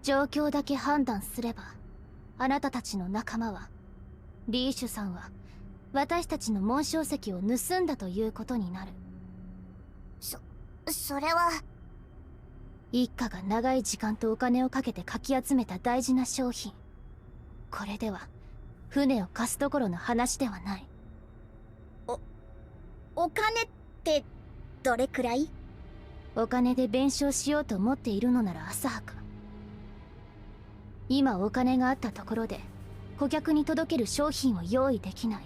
状況だけ判断すれば、あなたたちの仲間はリーシュさんは私たちの紋章石を盗んだということになる。それは。一家が長い時間とお金をかけてかき集めた大事な商品。これでは船を貸すどころの話ではない。お金ってどれくらい？お金で弁償しようと思っているのなら浅はか。今お金があったところで顧客に届ける商品を用意できない。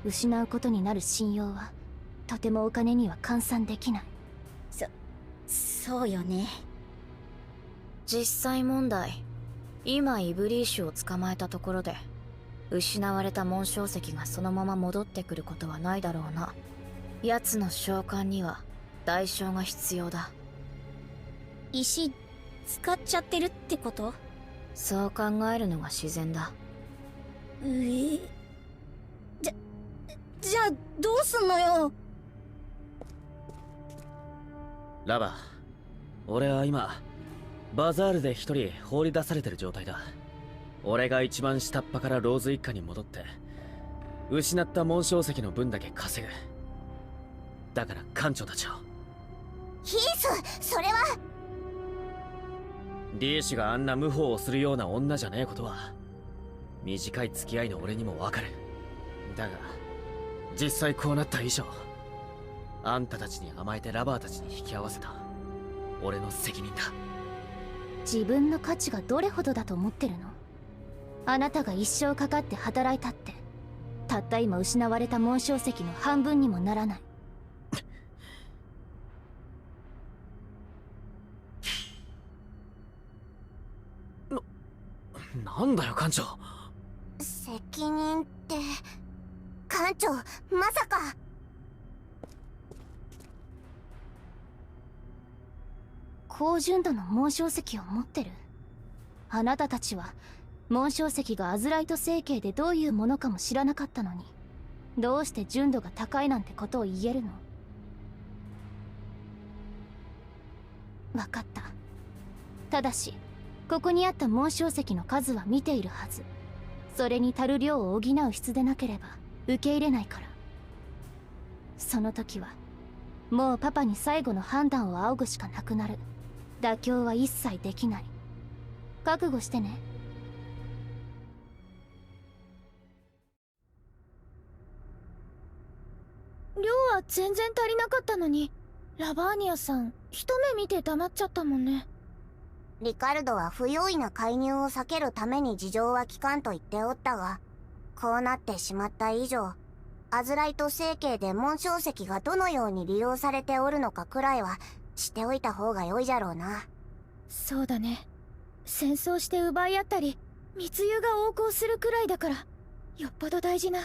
失うことになる信用はとてもお金には換算できない。そうよね。実際問題、今イブリーシュを捕まえたところで失われた紋章石がそのまま戻ってくることはないだろうな。奴の召喚には代償が必要だ。石使っちゃってるってこと？そう考えるのが自然だ。じゃあどうすんのよ。ラバ、俺は今バザールで一人放り出されてる状態だ。俺が一番下っ端からローズ一家に戻って失った紋章石の分だけ稼ぐ。だから艦長たちを。ヒース、それは。リーシュがあんな無法をするような女じゃねえことは短い付き合いの俺にもわかる。だが実際こうなった以上、あんたたちに甘えてラバーたちに引き合わせた俺の責任だ。自分の価値がどれほどだと思ってるの？あなたが一生かかって働いたってたった今失われた紋章石の半分にもならない。なんだよ艦長。責任って艦長、まさか。高純度の紋章石を持ってる。あなたたちは紋章石がアズライト星系でどういうものかも知らなかったのに、どうして純度が高いなんてことを言えるの？分かった。ただしここにあった紋章石の数は見ているはず。それに足る量を補う質でなければ受け入れないから。その時はもうパパに最後の判断を仰ぐしかなくなる。妥協は一切できない。覚悟してね。量は全然足りなかったのに、ラバーニアさん一目見て黙っちゃったもんね。リカルドは不用意な介入を避けるために事情は聞かんと言っておったが、こうなってしまった以上、アズライト星系で紋章石がどのように利用されておるのかくらいは知っておいた方が良いじゃろうな。そうだね。戦争して奪い合ったり密輸が横行するくらいだから、よっぽど大事な。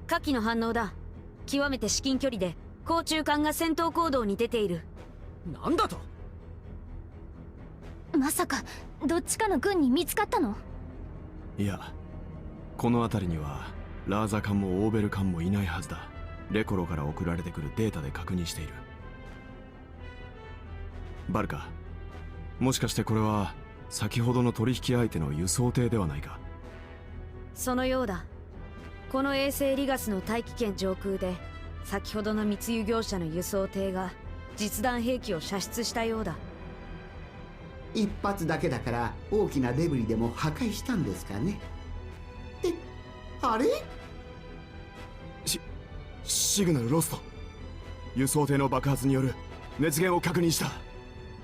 火器の反応だ。極めて至近距離で航中艦が戦闘行動に出ている。なんだと？まさかどっちかの軍に見つかったの？いや、この辺りにはラーザ艦もオーベル艦もいないはずだ。レコロから送られてくるデータで確認している。バルカ、もしかしてこれは先ほどの取引相手の輸送艇ではないか？そのようだ。この衛星リガスの大気圏上空で先ほどの密輸業者の輸送艇が実弾兵器を射出したようだ。一発だけだから大きなデブリでも破壊したんですかね。あれ？シグナルロスト。輸送艇の爆発による熱源を確認した。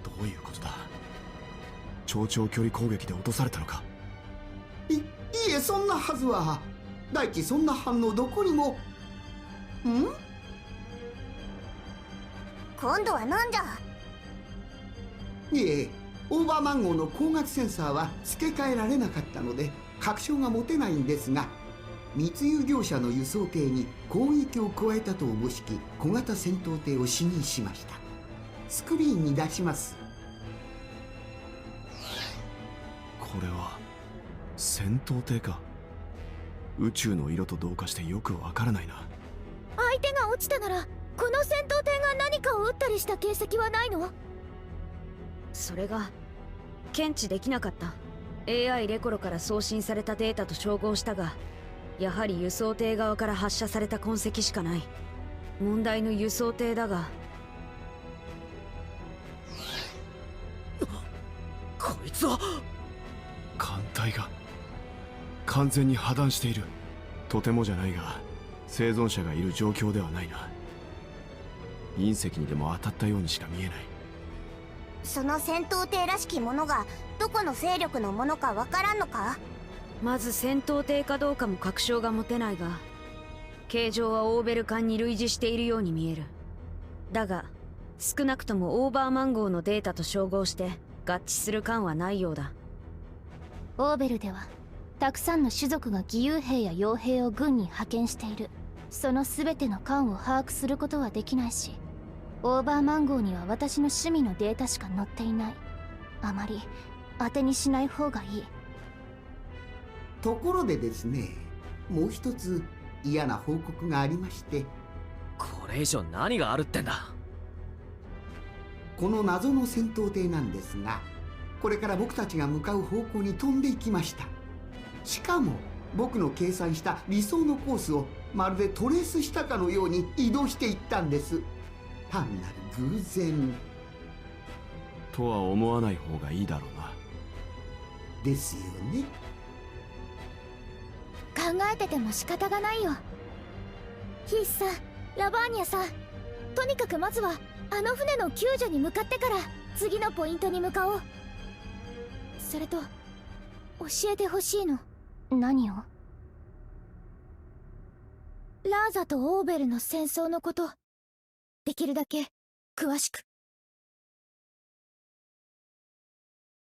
どういうことだ？超長距離攻撃で落とされたのか？いえ、そんなはずは。大地、そんな反応どこにも。今度は何じゃ？いえ、オーバーマン号の光学センサーは付け替えられなかったので確証が持てないんですが、密輸業者の輸送艇に攻撃を加えたとおぼしき小型戦闘艇を視認しました。スクリーンに出します。これは戦闘艇か？宇宙の色と同化してよくわからないな。相手が落ちたならこの戦闘艇が何かを撃ったりした形跡はないの？それが検知できなかった。 AI レコロから送信されたデータと照合したが、やはり輸送艇側から発射された痕跡しかない。問題の輸送艇だが、こいつは艦隊が完全に破断している。とてもじゃないが生存者がいる状況ではないな。隕石にでも当たったようにしか見えない。その戦闘艇らしきものがどこの勢力のものかわからんのか？まず戦闘艇かどうかも確証が持てないが、形状はオーベル艦に類似しているように見える。だが少なくともオーバーマン号のデータと照合して合致する艦はないようだ。オーベルではたくさんの種族が義勇兵や傭兵を軍に派遣している。その全ての艦を把握することはできないし、オーバーマン号には私の趣味のデータしか載っていない。あまり当てにしない方がいい。ところでですね、もう一つ嫌な報告がありまして、これ以上何があるってんだ。この謎の戦闘艇なんですが、これから僕たちが向かう方向に飛んでいきました。しかも僕の計算した理想のコースをまるでトレースしたかのように移動していったんです。単なる偶然とは思わない方がいいだろうな。ですよね。考えてても仕方がないよ。ヒースさん、ラバーニャさん、とにかくまずはあの船の救助に向かってから次のポイントに向かおう。それと教えてほしいの。何を？ラーザとオーベルの戦争のこと、できるだけ詳しく。